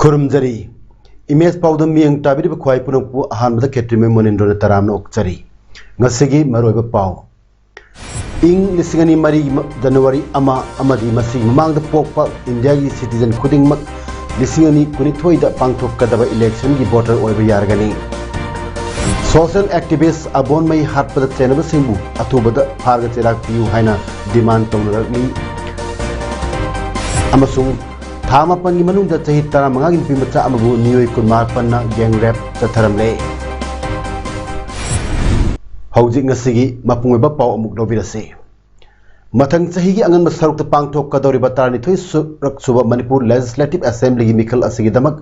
खुरुमजरी image पाउदम मियंग ताबिर बख्वाई पुनपु अहानबद खेत्रिमे मोनिंद्र तरामन ओक्चरी ngasiगी maroiba pau ing lisingani mari January ama amadi masi mamangda pokpa India gi citizen khudingmak lisingani kunithoi da pangthok kadaba election gi voter oiba yargani social activist abon mai hatpada chenaba singbu athubada pharga cherak piu haina demand tongrakni amasung थामापन की मनुंग दा चही तरा मंगा की पिमचा अमबु नियोय कुमारपन ना gang rap चथरमले हौजिक ngasiगी मपुंगबा पाव अमुक लोबिरसे मथंग चही की अंगन मसरुक पांगथोक कदौरी बतारनी थोई सुरक सुबा मणिपुर लेजिस्लेटिव असेंबली की मिखल असिगी दमक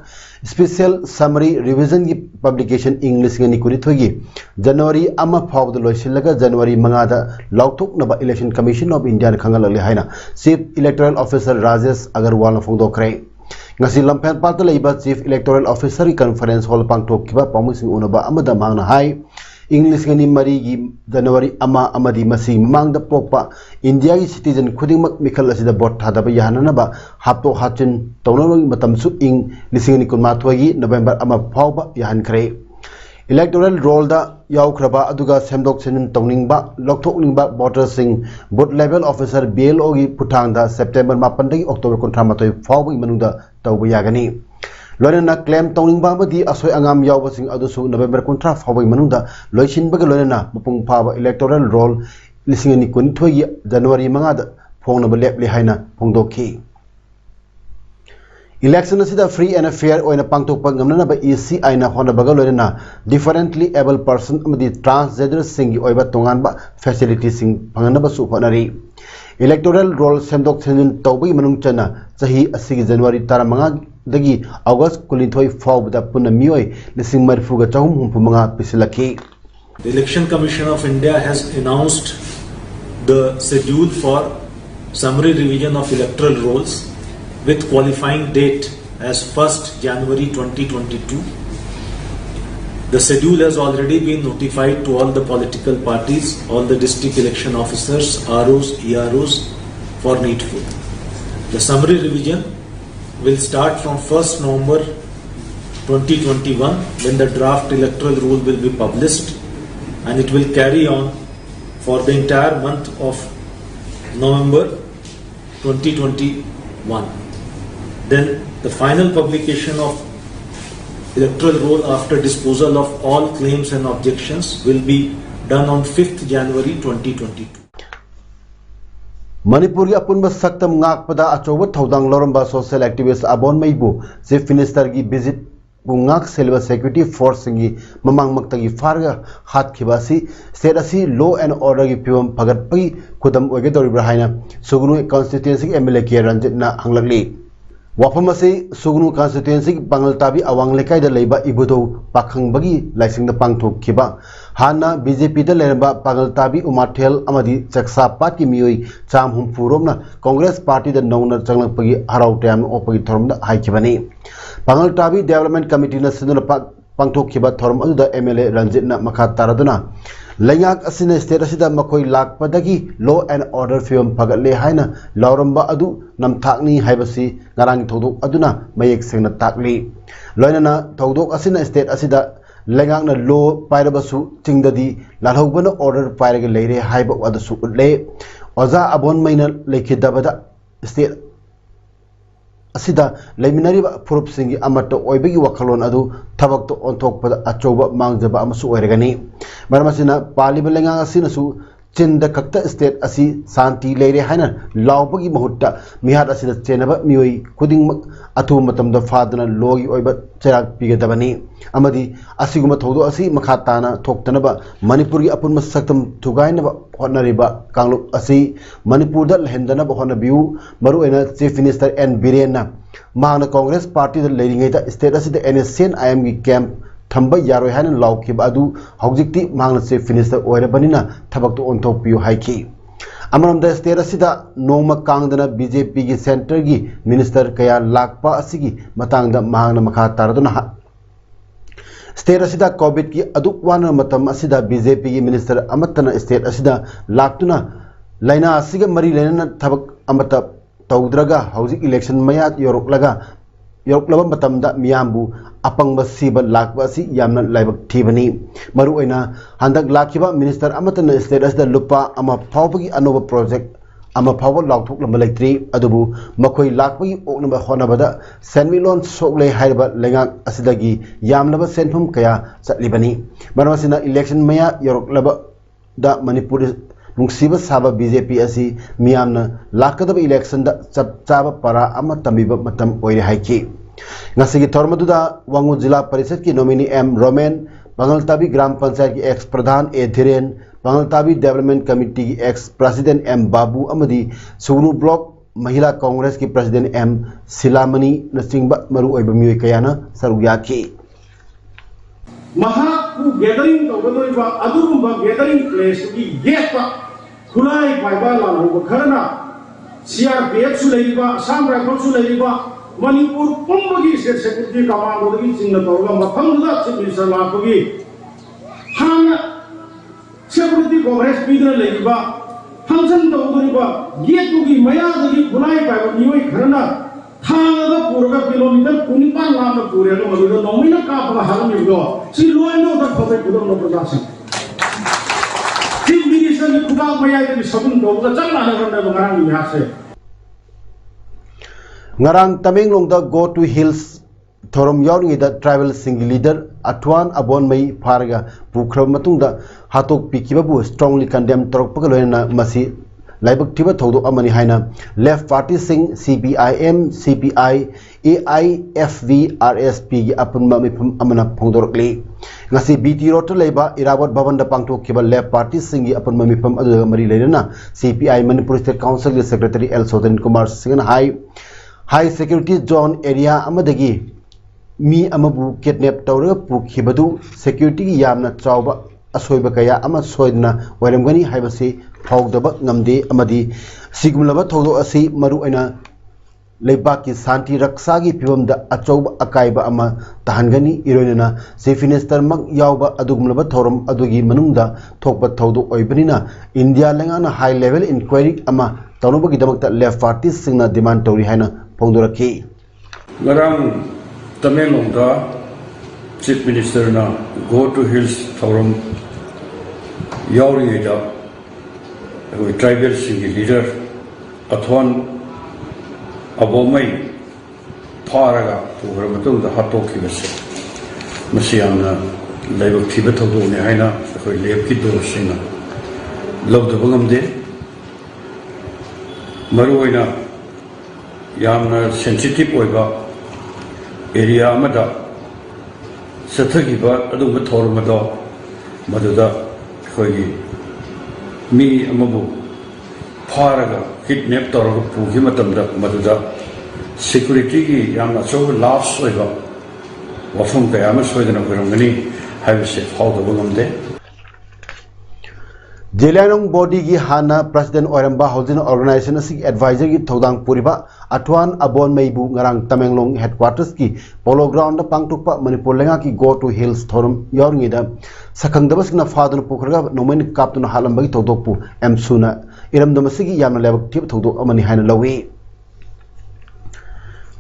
स्पेशल समरी रिवीजन की पब्लिकेशन इंग्लिश ngani kuri thogi जनवरी अमा फावद लोइसिलगा जनवरी मंगादा लौथोकनबा इलेक्शन कमीशन ऑफ इंडिया न खंगलले हाइना chief electoral officer Rajesh Agarwal फोंदोखरे ngasi lampen pat leiba chief electoral officer की कॉन्फ्रेंस हॉल पांगथोकिबा पामुसिंग उनबा अमदा मांगना हाई इंग्लिश गनी मरी की जनवरी अमा अमदी मसी मांगदा पोकपा इंडिया की सिटीजन खुदिंगमक मिखल असिदा बोट थादबा याहननबा हापतो हाचिन तौनरोगी मतमसु इंग लिसिंगनी कुनमाथोगी नवंबर अमा फावबा याहनखरे इलेक्टोरल रोल दा याउखरबा अदुगा सेमदोक सेनिन तौनिंगबा लौथोकनिंगबा वोटर सिंग बूथ लेवल ऑफिसर BLO की पुठांगदा सेप्टेम्बर 9 दगी अक्टोबर 13 फावबी मनुदा तौबा यागनी लोनेना क्लेम तौनिंगबा मदी असोय अंगाम यावबसिंग अदुसु नवंबर 13 फावबी मनुदा लोइसिनबगा लोनेना मपुंग फाबा इलेक्टोरल रोल लिसिंगनी कुनिथोगी जनवरी 5 दा फोंगनबा लेपले हाइना फोंदोखी इलेक्शन असिदा फ्री एंड फेयर ओइना पांगथोकपा ngamnanaba EC आइना होनबगा लोनेना डिफरेंटली एबल पर्सन अमदी ट्रांसजेंडर सिंगी ओइबा तोंगानबा फैसिलिटी सिंग फंगनबा सु होनरी इलेक्टोरल रोल सेमदोक सेंजिन तौबगी मनुंग चना चही असिगी जनवरी 15 दगी अगस्त 19 फावबदा पुन मियोय लिसिंग मरफुगा चहुम हुमफुमंगा पिसलखी The Election Commission of India has announced the schedule for summary revision of electoral rolls with qualifying date as 1st January 2022. The schedule has already been notified to all the political parties, all the district election officers, ROs, EROs for needful. The summary revision will start from 1st November 2021 when the draft electoral rule will be published, and it will carry on for the entire month of November 2021. Then the final publication of electoral roll after disposal of all claims and objections will be done on 5th January 2022. Manipur की अपुनब सक्तम ngakpada achoba thodang loramba social activist abon maibu chief minister की visit बुंगाक Selva security force सिंगी ममांग मक्तगी फारगा हाथ खिबासी state असी law and order की फिवम फगतपगी खुदम ओगे दौरिब्रा हाइना सुगुनु constituency MLA के रंजित ना हंगलगली वाफम असी सुगुनु constituency बांगलताबी अवांग लेकाई दा लेबा इबुदो पाखंगबगी लाइसिंग दा पांगथोक खिबा हाना बीजेपी दा लेरबा पागलताबी उमाथेल अमदी चक्सापात की मियोई चाम हुमफुरोमना कांग्रेस पार्टी दा नौना चंगलपगी हराउ टैम ओपगी थरमदा हाइखिबनी पागलताबी डेवलपमेंट कमिटी ना सिंदुना पांगथोक खिबा थरम अदुदा एमएलए रंजित ना मखा तारदुना लैंगाक असिना स्टेट असिदा मखोई लाकपदगी लॉ एंड ऑर्डर फिवम फगले हाइना लौरंबा अदु नमथाकनी हाइबसी ngarang thodok aduna mayek sengna takli loinana thodok asina state asida lengak na law pairabasu chingdadi lalhobana order pairaga leire haiba wadasu utle oza abon maina lekhidabada state asida leiminari furup singi amato oibegi wakalon adu thabak to onthokpada achoba mangjaba amasu oiragani maramasina paliba lengak asina su चिंद खक्त state असी शांति लेरे हाइना लाउबगी महुत्ता मिहात असिदा चेनबा मियोई खुदिंग अथु मतमदा फादना लोगी ओइबा चराग पिगदबनी अमदी असिगुम थौदो असी मखा ताना थोक्तनबा मणिपुर की अपुन सक्तम थुगाइनबा होनरिबा कांगलुप असी मणिपुर दा लहेंदनबा होनबिउ मरुएना चीफ मिनिस्टर एन बिरेन मांगना कांग्रेस पार्टी दा लेरिंगैदा स्टेट असिदा एनएसएन आईएम की कैंप थंबा यारोय हाइन लाउखिबा अदु हौजिक्ति मांगना चीफ मिनिस्टर ओइरबनिना थबकतो ओंथोपियो हाइखि अमरमदा स्टेट असिदा नोमा कांगदना बीजेपी की सेंटर की मिनिस्टर कया लाकपा असिगी मतंगदा मांगना मखा तारदुना स्टेट असिदा कोविड की अदुक वाना मतम असिदा बीजेपी की मिनिस्टर अमतना स्टेट असिदा लाक्तुना लाइना असिगा मरी लेना थबक अमत तौद्रगा हौजिक इलेक्शन मया योरक्लबा मतमदा मियामबु अपंग सिब लाकबा असि यामना लाइबक थीबनी मरुओइना हंदक लाखिबा मिनिस्टर अमतन स्टेट असदा लुपा अमा फावबगी अनोबा प्रोजेक्ट अमा फाव लाउथुक लम लेत्रि अदुबु मखोई लाकबगी ओकनबा होनबदा सेनमिलोन सोकले हाइबा लेंगाक असिदगी यामनबा सेनफम कया चटलिबनी मरमसिना इलेक्शन मया योरक्लबा दा मणिपुर नुंगसीबा साबा बीजेपी असी मियामना लाकदबा इलेक्शन दा चप चाबा परा अमा तमिबा मतम ओइरे हाइकी ngasi थोरमदुदा वांगु जिला परिषद की नॉमिनी एम रोमेन बांगलताबी ग्राम पंचायत की एक्स प्रधान ए धीरेन बांगलताबी डेवलपमेंट कमिटी की एक्स प्रेसिडेंट एम बाबू अमदी सुगनु ब्लॉक महिला कांग्रेस की प्रेसिडेंट एम सिलामनी नसिंगबा मरु ओइबा मियोय कयाना सरुयाकी महाकु गैदरिंग तौगदोइबा अदुगुंबा गैदरिंग प्लेस की गेटपा खुलाई पाइबा लानो खरना सीआरपीएफ सु लेइबा असम राइफल सु लेइबा मणिपुर पुंबगी स्टेट सिक्योरिटी कमांडो दगी चिंग तौरगा मफमदा चीफ मिनिस्टर लापगी हान सिक्योरिटी कवरेज पीदना लेइबा फंक्शन तौदोइबा गेटुगी मयादगी खुलाई पाइबा नियोय खरना थांगा पुरगा किलोमीटर कुनिपान लाम पुरेनो मदुदा नोमिना कापगा हालमिगो सि लोइनो द फबे पुदम प्रजासी चीफ मिनिस्टर की खुबा मयादगी सबुन तौगा चलना नगरना बंगारांग बिहासे ngarang Tamenglong da go to hills thorom yawni da tribal single leader Atwan Abon Mai Farga Pukram matung da hatok pikiba bu strongly condemn torok loina masi laibak tiba thodo amani haina left party sing CPIM CPI AIFV RSP gi apun ma mifam amana phongdorkli ngasi BT road leiba Irawat Bhavan da pangthok kiba left party sing gi apun ma mifam adu mari leina CPI Manipur State Council gi secretary L Sodan Kumar Singh High security zone area amadagi mi amabu kidnap tawra pukhibadu security gi yamna chawba asoiba kaya ama soidna waramgani haibasi phawdaba ngamde amadi sigumlaba thodo asi maru aina leibak ki santi raksa gi pibamda achawba akaiba ama tahangani iroinana chief minister mak yawba adugumlaba thorum adugi manungda thokba thodo oibanina India lengana high level inquiry ama tawnubagi damakta left party singna demand tawri haina Pongdoraki. Ngarang Tamenglong da Chief Minister na go to hills forum yauri da tribal single leader Atwan Abomai Paraga program tung da hatoki bese masiamna laibak thiba thodo ne haina khoi lep ki do singa lobda bangamde maruina यामना sensitive ओइबा area अमदा सथगिबा अदुम थोरमदो मदुदा खोगी मी अमबु फारगा किडनैप तौरग पुगी मतमदा मदुदा सिक्योरिटी की यामना चो लॉस ओइबा वफम कयाम सोयदना गरमगनी हाइबसे फाउदबो गमदे Jelanong body की हाना प्रेसिडेंट ओरंबा हाउसिंग ऑर्गेनाइजेशन की एडवाइजर की थौदांग पुरिबा अथवान अबोन मैबु ngarang Tamenglong हेडक्वार्टर्स की पोलो ग्राउंड पांगथोकपा मणिपुर लेंगा की गो टू हिल्स थोरम यावरिदा सखंगदबसना फादन पुखरगा नोमेन कापतुन हालंबगी थौदोकपु एमसुना इरमदमसिगी यामना लेबक थिब थौदोक अमनि हाइना लवी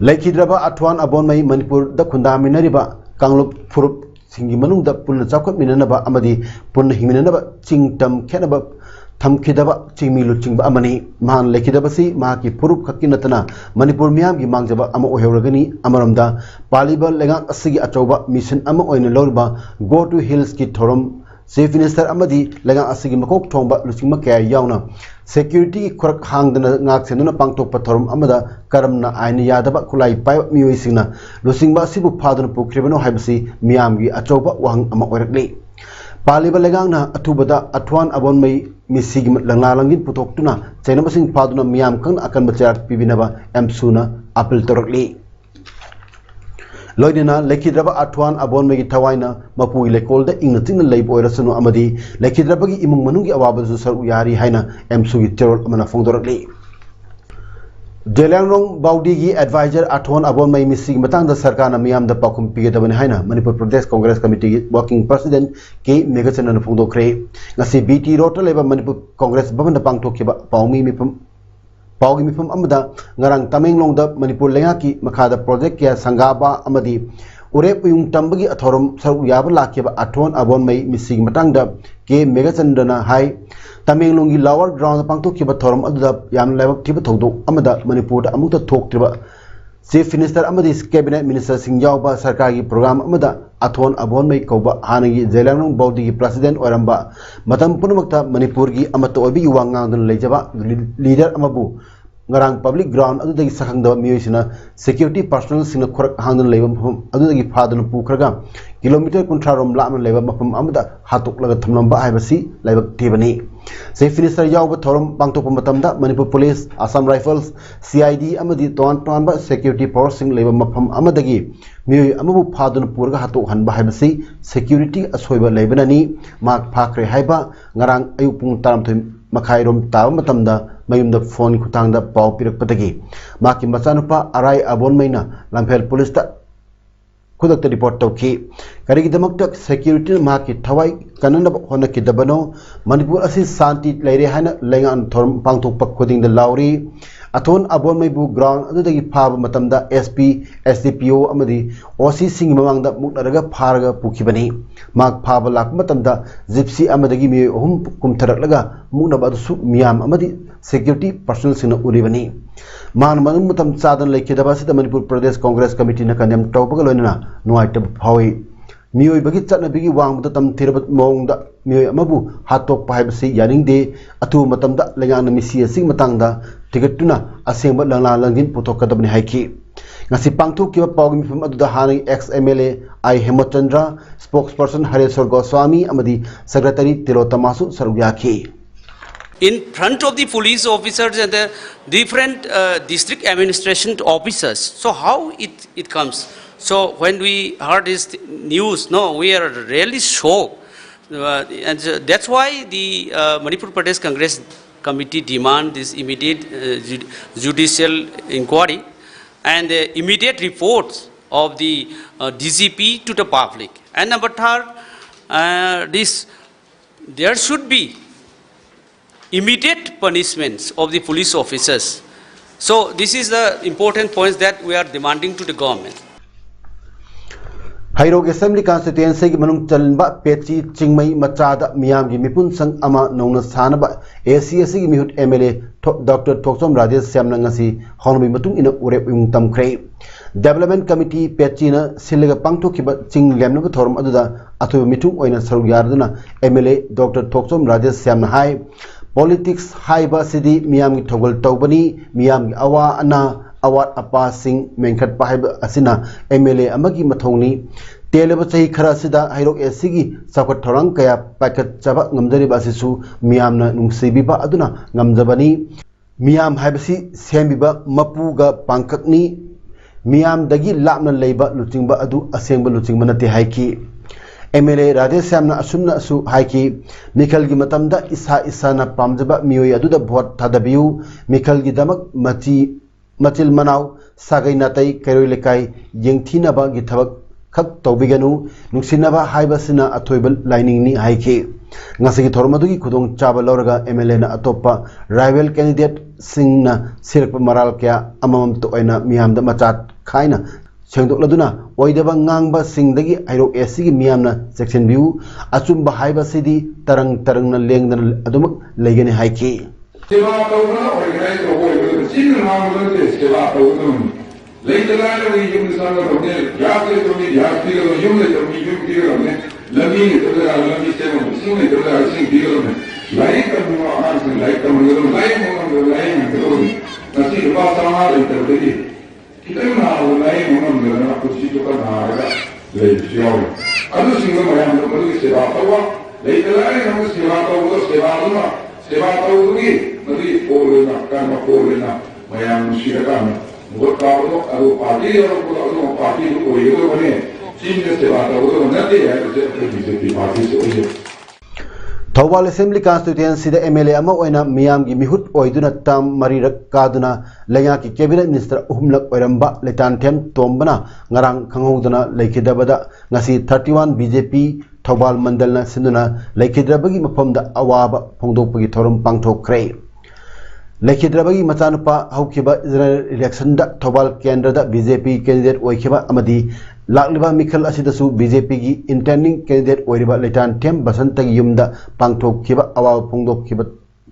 लेखिद्रबा अथवान अबोन मै मणिपुर द खुंदामिनरिबा कांगलुप फुरुप सिंगी मनुंग द पुन चाखत मिननबा अमदी पुन हिमिननबा चिंगतम खेनबा थमखिदबा चिंगमी लुचिंगबा अमनी मान लेखिदबसी मा की फुरुप खक्की नतना मणिपुर मियाम की मांगजबा अम ओहेरगनी अमरमदा पालिबा लेगा असगी अचौबा मिशन अम ओइन लौरबा गो टू हिल्स की थोरम चीफ मिनिस्टर अमदी लेगा असिगी मकोक थोंबा लुचिंगमा कया यावना security खुरक हांगदना ngak senuna pangtokpa thorum amada karamna aina yadaba kulai pai mioi singna losingba sibu phaduna pukribano haibasi miyamgi achoba wang ama oirakli paliba legangna athubada athwan abonmai misigi langla langin putoktuna chainabasing phaduna miyam kang akan bacharak pibinaba amsuna apil torakli loidina lekhidraba athwan abonmai gi thawaina mapui lekol da ingna tingna leib oirasunu amadi lekhidraba gi imung manungi awaba ju saru yari haina amsu gi terol amana fongdorakli Jelangrong Baudi gi advisor athwan abonmai misig matang da sarkar na miyam da pakum pigedabani haina Manipur Pradesh Congress Committee working president ke megachana fongdokre ngasi BT road leba Manipur Congress bhavan da pangtokhiba Paugi mifam amada ngarang Tamenglong da Manipur lenga ki makhada project kya sangaba amadi urep yung tambagi athorum saru yaba lakiba athon abonmai misig matang da ke megachandana hai Tamenglong gi lower ground pangtokhiba thorum aduda yam lebak thiba thodo amada Manipur da amukta thoktriba chief minister amadi cabinet minister singjawba sarkar gi program amada athon abonmai kauba hanagi Jelangrong Baudi gi president oramba matam punamakta Manipur gi amata obi wangang dun lejaba leader amabu ngarang public ground adudagi sakhangda miyoisina security personnel sina khorak hangdan leiba mafam adudagi phaduna pukhraga kilometer kunthra rom lamna leiba mafam amada hatuk laga thamlamba haibasi leiba tibani chief minister yawba thorum pangtokpa matamda Manipur police Assam rifles CID amadi ton ba security force leiba mafam amadagi miyoi amabu phaduna purga hatuk hanba haibasi security asoiba leibanani mak phakre haiba ngarang ayuk pung taramthoi makhairom tawa matamda mayumda phone khutangda pau pirakpatagi maki machanupa arai abonmaina lamphel police ta khudakta report tawki karigidamakta security maki thawai kanana honaki dabano Manipur asi santi leire hana lengan thorum pangthokpa khudingda lauri athon abonmai bu ground adudagi phaba matamda SP SDPO amadi OC sing mamangda muknaraga pharaga pukhibani mak phaba lak matamda gypsy amadagi mi ohum kumtharaklaga muknaba su miyam amadi security personnel sina uribani man manum matam chadan lekhidaba sida Manipur Pradesh Congress Committee na kanyam tawpaga loina nuaita phawi miyoi bagi chatna bigi wangda tam thirabat mongda miyoi amabu hatok paibasi yaningde atu matamda lengang misi sing matangda tigatuna asengba langla langin putokadabni haiki ngasi pangthokkiba pawgi mifam aduda hani ex MLA I Hemachandra spokesperson Hareswar Goswami amadi secretary Tilotamasu saruyaki in front of the police officers and the different district administration officers. So how it comes? So when we heard this news, no, we are really shocked. And that's why the Manipur Pradesh Congress Committee demand this immediate judicial inquiry and immediate reports of the DGP to the public. And number third, there should be immediate punishments of the police officers. So this is the important points that we are demanding to the government. Hairog Assembly Constituency gi manung chalba pechi chingmai machada miyam gi mipun sang ama nongna sanaba ACSC gi mihut MLA Dr. Thoksom Rajesh Syamna ngasi honmi matung ina urep yung tamkrai Development Committee pechi na silaga pangthokiba ching lemna thorum aduda athu mitung oina saru yarduna MLA Dr. Thoksom Rajesh Syamna hai politics haiba sidi miyam gi thogol tawbani miyam gi awa ana awat apa sing mengkhat pahaiba asina MLA amagi mathongni teleba chahi khara sida hairok SC sakot thorang kaya paket chaba ngamjari basisu miyamna nungsibiba aduna ngamjabani miyam haibasi sembiba mapuga pangkakni miyam dagi lapna leiba luchingba adu asengba luchingba nate haiki MLA Rajesh Syamna asumna su haiki Mikhal gi matamda isa na pamjaba miyoi aduda vote thadabiu Mikhal gi damak Machil Manau Sagai Natai Karoilekai Yengthinaba gi thabak khak tawbiganu nungsinaba haibasina athoibal lining ni haiki ngasigi thormadugi khudong chaba lorga MLA na atopa rival candidate singna sirpa maral kya amamam to aina miyamda machat khaina sengdokladuna oidaba ngangba singdagi hairok SC gi miyamna section view achumba haibasidi tarang na lengdana adumak leigani haiki Seva tawna organize hoy sin naam de seva tawna leidala le yum sana tawne yaate tawne yaate le yum le tawne yum le लमी लमी से सिंह ने सिंह दियो में like करनो are से like करनो like mono like करो नसी रुपा समा लेते देखिए कितना लाइक मोनो ना कुछ तो का नारा ले जियो अनु सिंह मया हम लोग की सेवा करवा लेते लाए हम सेवा करो सेवा करोगी मरी पोलेना काम पोलेना मया मुशिया काम वो कारो अरु पार्टी और पार्टी को ये बने चीन से बात हो तो नहीं है जो बीजेपी पार्टी से हुई है Thoubal assembly constituency the MLA अमा ओइना मियाम की मिहुत ओइदुना ताम मरीरक कादुना लैया की कैबिनेट मिनिस्टर उहुमलक ओइरंबा लेटानथेम तोम्बना ngarang khanghoduna leikidabada ngasi 31 BJP Thoubal मंडलना सिंदुना लेखिद्रबगी मफमदा अवाबा फोंदोकपगी थोरम पांगथोखरे लेखिद्रबगी मचानुपा हौखिबा जनरल इलेक्शन दा थौबाल केंद्र दा बीजेपी कैंडिडेट ओइखिबा अमदी लाक्लिबा मिखल असिदसु बीजेपी की इंटर्निंग कैंडिडेट ओइरिबा लेटान थेम बसंतगी युमदा पांगथोखिबा अवाबा फोंदोखिबा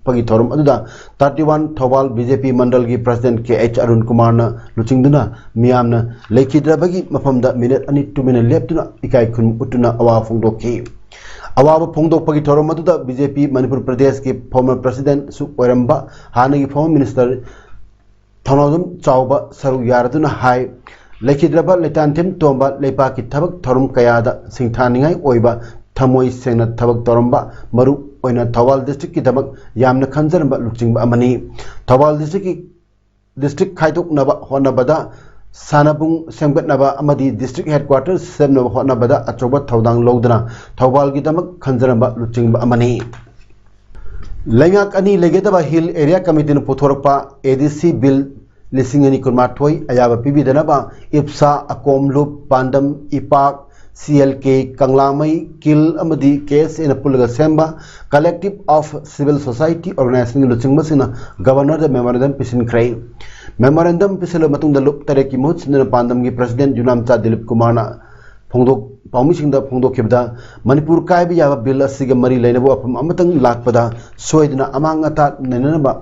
पगी थोरम अदुदा 31 थौबाल बीजेपी मंडल की प्रेसिडेंट के अरुण कुमार न लुचिंगदुना मियामना लेखिद्रबगी मफमदा मिनट अनि टुमिना लेप्तुना इकाई खुन उतुना अवाबा फोंदोखि अवाब फोंदोकपगी थोरम अदुदा बीजेपी मणिपुर प्रदेश के फॉर्मर प्रेसिडेंट सु ओइरंबा हानगी फॉर्मर मिनिस्टर थौनादुम चाउबा सरुक यारदुना हाई लेखिद्रबा लेटानथेम तोम्बा लेपा की थबक थोरम कयादा सिंथानिंगाई ओइबा थमोई सेंगना थबक तोरंबा मरु ओइना थौबाल डिस्ट्रिक्ट की दमक यामना खंजरबा लुचिंगबा अमनी थौबाल डिस्ट्रिक्ट खाइदोकनबा होनबदा सानाबुंग सेंगबतनबा अमदी डिस्ट्रिक्ट हेडक्वार्टर सेमनबा होनबदा अचोबा थौदांग लौदना थौबाल की दमक खंजरबा लुचिंगबा अमनी लैंगाक अनि लेगेदबा हिल एरिया कमिटी न पुथोरपा एडीसी बिल लिसिंग अनि कुरमाथोई अयाबा पिबिदनबा इप्सा अकोमलुप पांडम इपाक CLK कंगलामई किल अमदी केस इन पुलगा सेंबा collective of civil society organisation लुचिंगमसिना गवर्नर द मेमोरेंडम पिसिनख्रै मेमोरेंडम पिसल मतुंग द लुप तरे की मुहत सिंदना पांडम की प्रेसिडेंट जुनामचा दिलीप कुमार ना फोंदोक पाउमिसिंग द फोंदोखिबदा मणिपुर कायबि याबा बिल असिगा मरी लेनबो अफम अमतंग लाखपदा सोयदना अमांगता नैननबा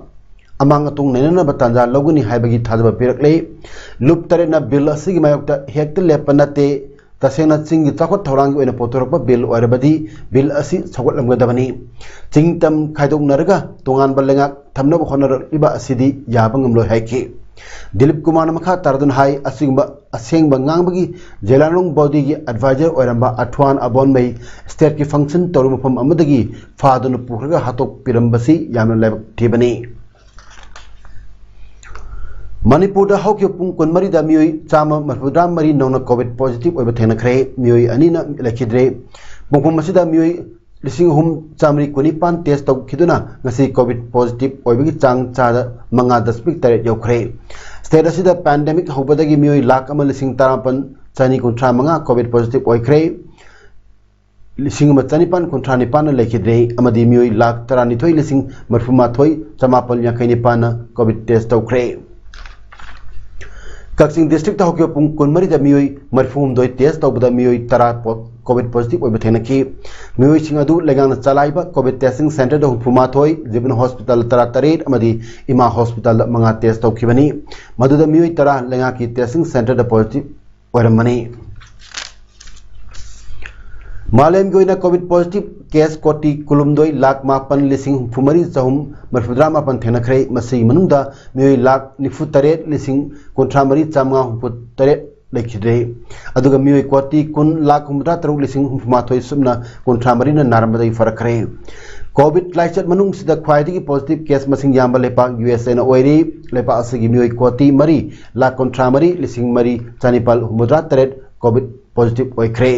अमांगतुंग नैननबा तांजा लौगनी हाइबगी थाजबा पिरकले लुप तरेना बिल असिगी मायोक्ता हेक्ट लेपनते तसेंगना चिंग चाखोट थौरांगी ओइना पोथोरकपा बिल ओइरबदी बिल असि सगोटलमगदबनी चिंगतम खाइदोकनरगा तोंगान बलेंगा थमनब होनरइबा असिदी याबंगमलो हाइखि दिलीप कुमार मखा तारदन हाई असिंगबा असेंगबा ngangbagi जेलानोंग बॉडी की एडवाइजर ओइरंबा अठवान अबोनमई स्टेट की फंक्शन तोरुमफम अमदगी फादुन पुखरगा हातोक पिरंबसी यामन लेबक थिबनी मणिपुर हौक्य पुंग कुनमरी दा मियोई चामा मरफुद्रा मरी नौना कोविड पॉजिटिव ओइबा थेनखरे मियोई अनिना लेखिद्रे पुंगपुम मसिदा मियोई लिसिंग हुम चामरी कुनिपान टेस्ट तौखिदुना ngasi कोविड पॉजिटिव ओइबगी चांग चादा मंगा दशमिक तरे यौखरे स्टेट असिदा पैंडेमिक हौबदगी मियोई लाख अमा लिसिंग तारापन चानी कुंट्रा मंगा कोविड पॉजिटिव ओइखरे लिसिंग मचनिपान कुंट्रा निपान लेखिद्रे अमदी मियोई लाख तरानिथोई लिसिंग मरफुमाथोई चमापल याखैनिपान कोविड टेस्ट तौखरे कक्सिंग डिस्ट्रिक्ट हौक्य पुंग कुनमरी द मियोई मरफुम दोई टेस्ट तौबदा मियोई तरा कोविड पॉजिटिव ओइबा थेनखि मियोई सिंग अदु लेगांग चलाइबा कोविड टेस्टिंग सेंटर द हुफुमाथोई जीवन हॉस्पिटल तरा तरेट अमदी इमा हॉस्पिटल मंगा टेस्ट तौखिबनी मदुदा मियोई तरा लेगा की टेस्टिंग सेंटर द पॉजिटिव ओइरमनी मालेम गोइना कोविड पॉजिटिव केस कोटी कुलुमदोई लाख मापन लिसिंग फुमरी चहुम मरफुद्रा मापन थेनखरे मसी मनुंगदा मियोई लाख निफु तरेट लिसिंग कुंट्रा मरी चामगा हुपु तरेट लेखिद्रे अदुगा मियोई कोटी कुन लाख हुमद्रा तरुक लिसिंग हुमाथोई सुमना कुंट्रा मरी न नारमदई फरखरे कोविड लाइचत मनुंग सिदा ख्वाइदगी पॉजिटिव केस मसिंग याम्बा लेपाक USA न ओइरी लेपा असगी मियोई कोटी मरी लाख कुंट्रा मरी लिसिंग मरी चानिपाल हुमद्रा तरेट कोविड पॉजिटिव ओइखरे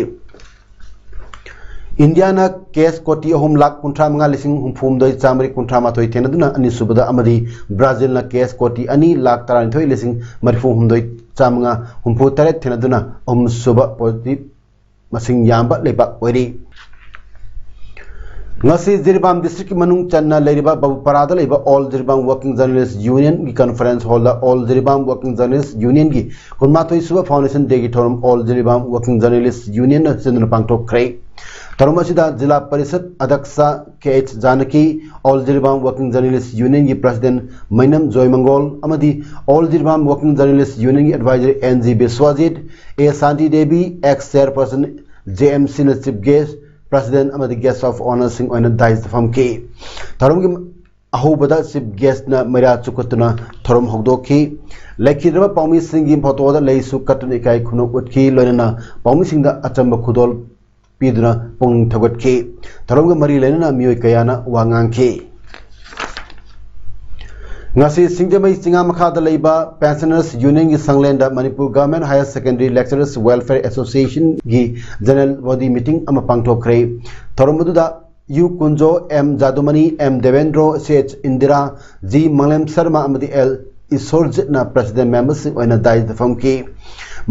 इंडिया न केस कोटी अहुम लाख कुंट्रा मंगा लिसिंग हुमफुमदोई चामरी कुंट्रा माथोई थेनदुना अनि सुबदा अमदी ब्राजील न केस कोटी अनि लाख तरानिथोई लिसिंग मरफु हुमदोई चामंगा हुमफु तरेट थेनदुना अहुम सुबा पॉजिटिव मसिंग याम्बा लेपा ओइरी ngasi Jiribam district ki manung channa leiriba babuparada leiba all Jiribam working journalists union ki conference hall da all Jiribam working journalists union ki kunmathoi suba foundation day ki thorum all Jiribam working journalists union na sindna pangtok krai thorum asida jila parishad adaksa KH Janaki all Jiribam working journalists union ki president Mainam Joymangol amadi all Jiribam working journalists union ki advisor NG Biswajit A Santi Devi ex chairperson JMC na chief guest president amadi guest of honor sing oina dais fam ki thorom gi ahubada chief guest na mera chukutuna thorom hogdoki lekiraba paumi sing gi photo da lei su katun ikai khuno utki loina paumi sing da achamba khudol piduna pung thagot ki thorom gi mari lena mioi kayana wangang ki ngasi singjamai singa makha da leiba pensioners union gi sanglenda Manipur Government Higher Secondary Lecturers Welfare Association gi general body meeting ama pangthokre thoromudu da U Kunjo M Jadumani M Devendro CH Indira G Manglem Sharma amadi L Isorjit na president members oina dai da famki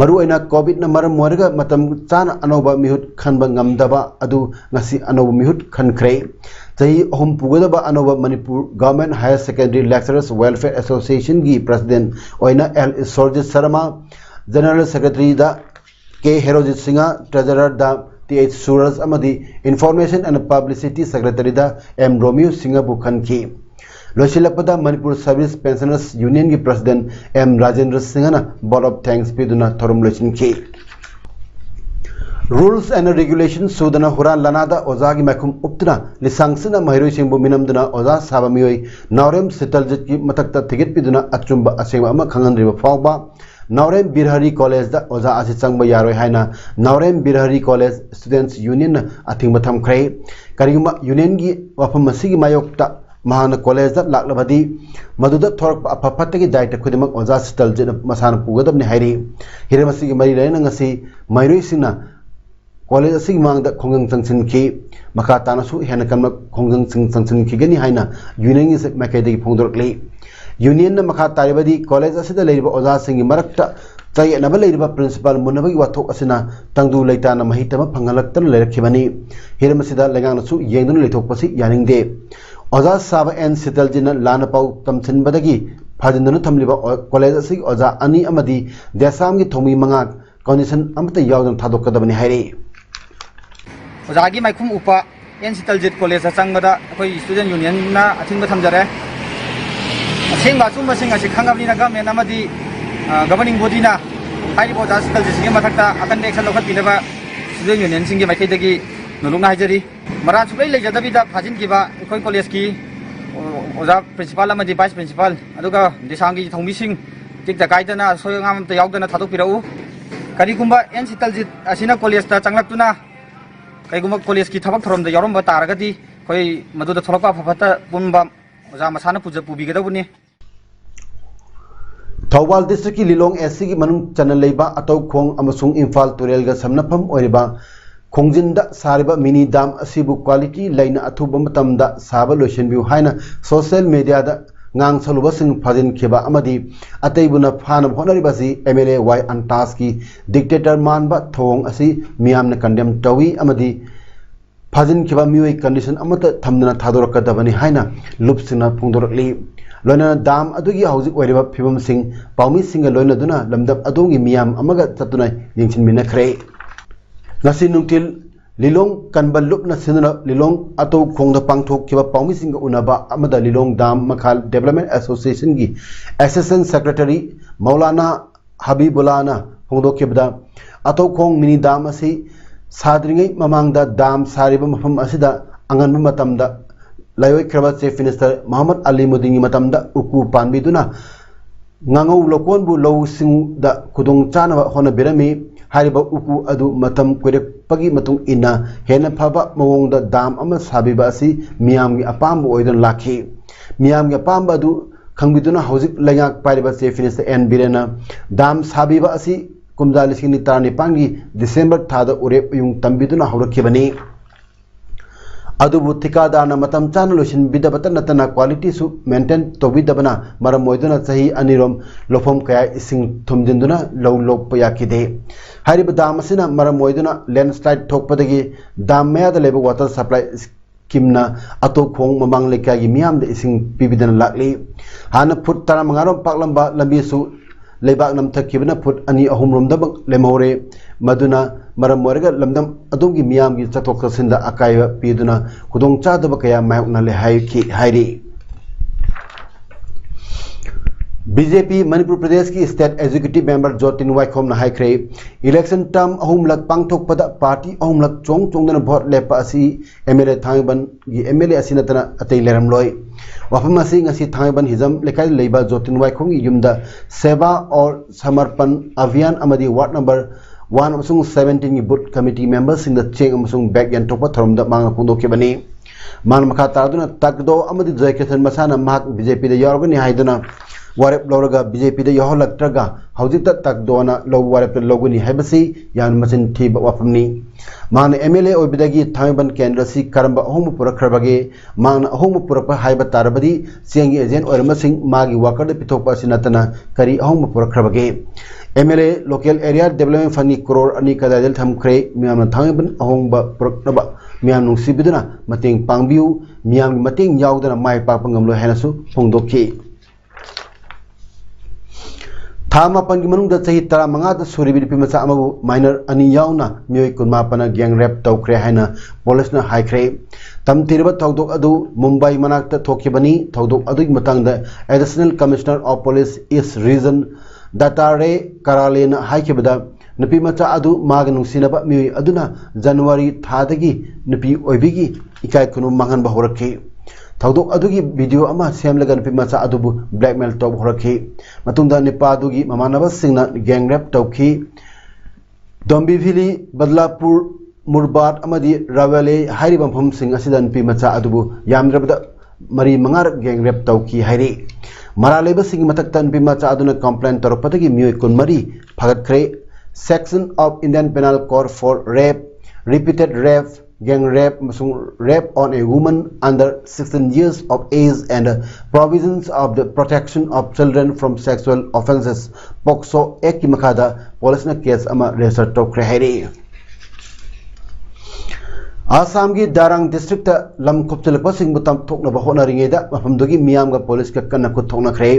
maru oina covid na maram moraga matam chana anoba mihut khanba ngamdaba adu ngasi anoba mihut khankhre Tahi ahum pugadaba anoba Manipur Government Higher Secondary Lecturers Welfare Association gi president oina L Isorjit Sharma general secretary da K Herojit Singha treasurer da TH Suraj amadi information and publicity secretary da M Romeo Singha Bukhan ki Loshilakpada Manipur Service Pensioners Union ki president M Rajendra Singha na board of thanks piduna thorum lochin ki Rules and regulations sudana huran lanada ozagi makum uptuna lisangsina mahiroi singbu minamduna oza sabamioi naurem sitaljit ki matakta ticket piduna achumba asengba ama khanganriba fawba Naurem Birhari College da oza asi changba yaroi haina Naurem Birhari College Students Union athingba thamkhre kariguma union gi wafam masigi mayokta mahana college da laklabadi maduda thorak apapatagi daita khudimak oza sitaljit masana pugadabni hairi hiramasi gi mari rena ngasi mairoi singna college asig mangda khongang changsin ki makha tanasu hena kanma khongang changsin ki gani haina union gi makadegi phongdorkli union na makha taribadi college asida leiba oza singi marakta tai naba leiba principal munabagi wathok asina tangdu leita na mahitama phangalaktan leirakhibani hiramasida lengang nasu yengdun leithokpasi yaningde oza saba en sitaljina lana pau tamchinbadagi phadindana thamliba college asig oza ani amadi desam gi thomi manga condition amta yawdan thadokadabani hairi Ozagi maikum upa en sitaljit college changmada khoi student union na athingba thamjare asengba chumba singa si khangabni na government amadi governing body na hairi boja sitaljit singa mathakta akan action lokhat binaba student union singi maikaidagi nulungna haijari maran subai leijadabida phajin kiba khoi college ki oza principal amadi vice principal aduga disangi thongmi sing tikta kaidana soyangam ta yawdana thadok pirau karigumba en sitaljit asina college ta changlaktuna kaiguma college ki thabak thorom da yarom ba taragadi khoi maduda tholokpa phapata punba oza masana puja pubigadabuni Thawal district ki Lilong SC ki manung channel leiba atau khong amasung Imphal Turel ga samnafam oiriba khongjinda sariba mini dam asibu quality laina athuba matamda saba lotion view haina social media da ngang saluba sing phadin khiba amadi ataibuna phana honariba si MLA Y Antas ki dictator manba thong asi miyamna condemn tawi amadi phadin khiba mioi condition amata thamdana thadorakadabani haina lupsina phungdorakli loina dam adugi hauzik oiriba phibam sing paumi singa loina duna lamdap adongi miyam amaga chatuna yingchin minakhre ngasi nungtil Lilong kanbal lupna sinuna Lilong atau khongda pangthok kiba paumi singa unaba amada Lilong Dam Makhal Development Association gi Assistant Secretary Maulana Habibulana phongdo kibda atau khong mini dam asi sadringai mamangda dam sariba mafam asida angan matamda layoi kraba Chief Minister Muhammad Ali Mudingi matamda uku panbiduna ngangau lokon bu low sing da kudung chana hona birami hariba uku adu matam kwirek pagi matung ina hena phaba mawongda dam ama sabiba asi miyam gi apam oidan lakhi miyam gi apam adu khangbiduna hojik lengak pariba Chief Minister N Birena dam sabiba asi kumja lisini tarani pangi December thada urep yung tambiduna hawrakhibani adubu thikadana matam chana losin bidabata natana quality su maintain tobidabana maram oiduna chahi anirom lofom kaya ising thumjinduna low lop yakide hariba dam asina maram oiduna landslide thokpadagi dam maya da leba water supply scheme na ato khong mamang lekya gi miam de ising pibidana lakli hana phut tara mangarom paklamba lambi su leibak nam thakibna phut ani ahum rom da lemore maduna maram warga lamdam adongi miyam gi chatok kasinda akaiba piduna kudong chadaba kaya mayok na le hai ki hairi BJP Manipur Pradesh की state executive member Jotin Waikhom ना हाइख्रे election term अहुमलक पांगथोकपदा party अहुमलक चोंगदना भोट लेपा असि एमएलए थांगबन गी एमएलए असि नतना अतै लेरमलोय वफम असि ngasi थांगबन हिजम लेखाय लेबा जोतिन वाइखोम गी युमदा सेवा और समर्पण अभियान अमदी वार्ड नंबर 1 अमसुंग 17 गी बूथ कमिटी मेंबर्स सिंग द चेंग अमसुंग बैग यंटोपा थरमदा मांग पुंदोके बनी मान मखा तारदुना तकदो अमदी जयकेसन मसाना माक बीजेपी द यारगनी हाइदना वारेप लौरगा बीजेपी द यहलक्त्रगा हौजित तकदोना लो वारेप लोगुनी हैबसी यान मसिन थीब वाफमनी मान एमएलए ओबिदगी थांगबन केंद्र सि करंब अहोम पुरखरबगे मान अहोम पुरप हाइब तारबदी सिंग एजेंट और मसिंग मागी वाकर द पिथोकपा सिनतना करी अहोम पुरखरबगे MLA local area development fund crore अनि कदाइल थमख्रे मियाम थांगबन अहोम पुरखनबा मियाम नुसिबिदना मतेंग पांगबिउ मियाम मतेंग यावदना माय पाप ngamlo हेनसु फोंदोखि थामापन की मनुंग चही 15 सूरीबी नुपी मचा अमबु माइनर अनि यावना मियोय कुनमापना गैंग रेप तौख्रे हाइना पुलिसना हाइख्रे तमतिरब थौदोक अदु मुंबई मनाक्ता थोखिबनी थौदोक अदुग मतंगद additional commissioner of police east region दतारे करालेना हाइखिबदा नुपी मचा अदु माग नुसिनबा मियोय अदुना जनवरी थादगी नुपी ओइबिगी इकाय कुनु मांगन बहरखि थौदोक अदुगी वीडियो अमा सेमलगा नुपी मचा अदुबु ब्लैकमेल तौब हरखि मतुंदा निपा अदुगी ममानबा सिंगना गैंग रेप तौखि दोंबिभिली बदलापुर मुरबाद अमदी रावेले हाइरिबा मफम सिंग असिदा नुपी मचा अदुबु यामद्रबदा मरी मंगार गैंग रेप तौखि हाइरि मरालेबा सिंग मतकता नुपी मचा अदुना कंप्लेंट तौरपदगी मियोय कुनमरी फगतख्रे section of Indian penal code for rape repeated rape gang rape rape on a woman under 16 years of age and provisions of the protection of children from sexual offences POCSO Act ki makhada police na case ama register tokre hairi Assam की Darrang district lump खुपचलप Singh बुतम थोकना बहोना रिंगेदा मफमदगी मियाम का police का कन्ना खुद थोकना खरे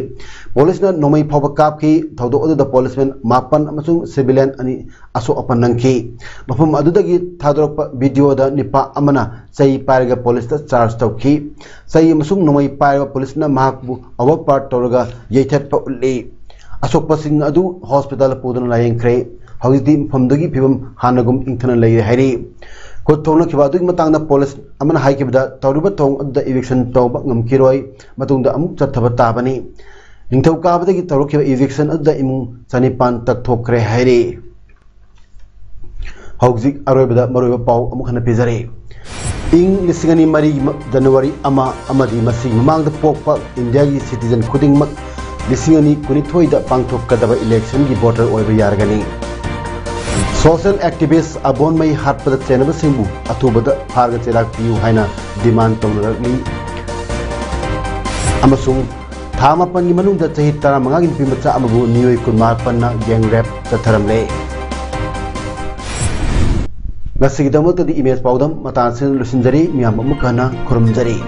police ना नोमई फाव काप की थौदो अदुदा policeman मापन अमसुंग civilian अनि असो अपन नंखी मफम अदुदगी थादरप वीडियो दा निपा अमना सही पारगा पुलिस ता चार्ज तौखी सही अमसुंग नोमई पारगा पुलिस ना महाकबु अवक पार्ट तौरगा येथत प उल्ली अशोक पसिंग अदु हॉस्पिटल पुदन लायंखरे हौजिदी मफमदगी फिबम हानगुम इंथना लई हैरी खुद थोंना खिबादुग मतंगना पुलिस अमन हाइकिबदा तौरुबा थोंग अदुदा इविक्शन तौबा ngमखिरोय मतुंगदा अमुक चथबा ताबनी निंगथौ काबदगी तौरुखिबा इविक्शन अदुदा इमु चनिपान तक थोखरे हाइरे हौजिक अरोयबदा मरोयबा पाउ अमुक हना पिजरे इंग लिसिंगनी मरी जनवरी अमा अमदी मसी ममांगदा पोकपा इंडिया की सिटीजन खुदिंगमक लिसिंगनी कुनिथोइदा पांगथोकदबा इलेक्शन की वोटर ओइबा यारगनी सोशल एक्टिविस्ट अबोन मई हाटपद चेनब सिंबु अथुबद फारग चेराक पियु हाइना डिमांड तौनरगनी अमसुंग थामापन की मनुंग चही 15 गी नुपी मचा अमबु नियोय कुनमापन ना गैंग रेप चथरमले गसिगदमतदी इमेज पाउदम मतासिन लुसिंजरी मियाम अमुकना खुरमजरी